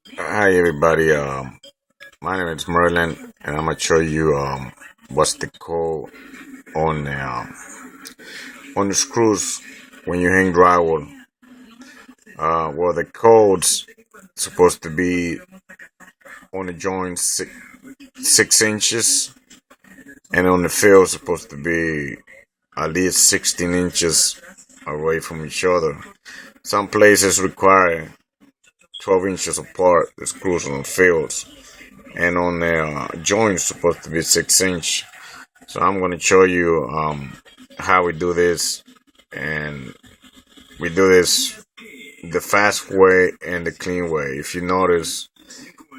Hi everybody. My name is Merlin, and I'm gonna show you what's the code on the screws when you hang drywall. Well, the code's supposed to be on the joint 6 inches, and on the field supposed to be at least 16 inches away from each other. Some places require 12 inches apart, the screws on the fields, and on the joints supposed to be 6 inch. So I'm going to show you how we do this, and we do this the fast way and the clean way. If you notice,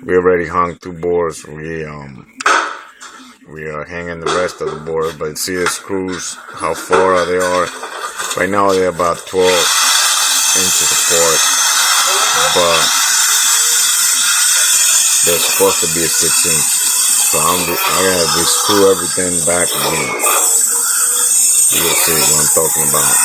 we already hung 2 boards. We are hanging the rest of the board, but see the screws, how far they are. Right now they're about 12 inches apart, but they're supposed to be 6 inches. So I'm gonna re-screw everything back again. You'll see what I'm talking about.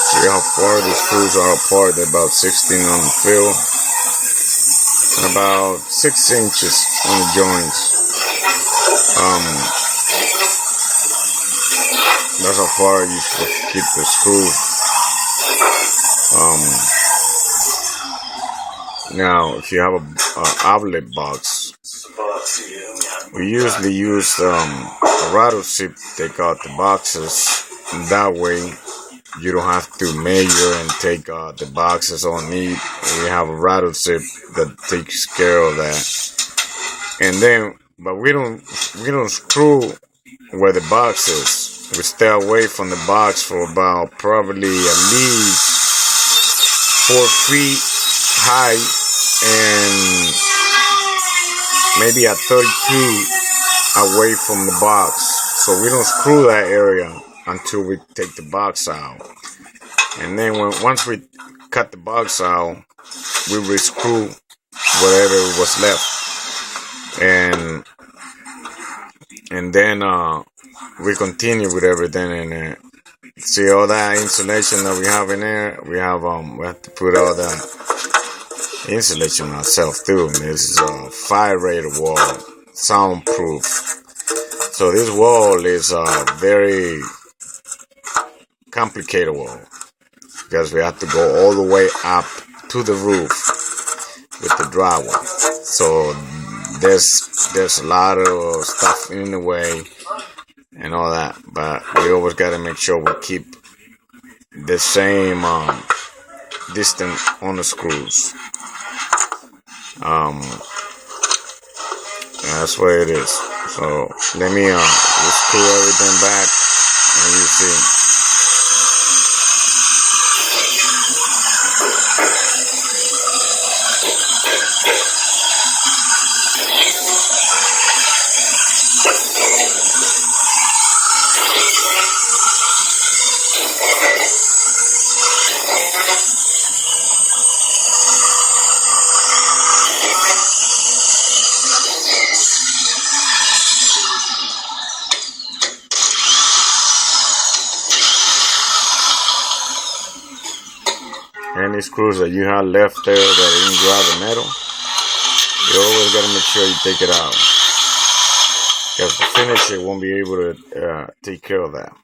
See how far the screws are apart. They're about 16 on the field and about 6 inches on the joints. That's how far you're supposed to keep the screw. Now, if you have a outlet box, we usually use a rattle zip to take out the boxes. That way, you don't have to measure and take the boxes all neat. We have a rattle zip that takes care of that. And then, but we don't screw where the box is. We stay away from the box for about probably at least 4 feet high and maybe at 32 away from the box. So we don't screw that area until we take the box out. And then once we cut the box out, we re-screw whatever was left. And then we continue with everything in there. See all that insulation that we have in there? We have to put all that insulation ourselves too. This is a fire-rated wall, soundproof. So this wall is very complicated wall because we have to go all the way up to the roof with the drywall. So there's a lot of stuff in the way and all that, but we always got to make sure we keep the same distance on the screws. That's what it is. So let me just screw everything back, and you see. Any screws that you have left there that didn't grab the metal, you always got to make sure you take it out, because the finisher won't be able to take care of that.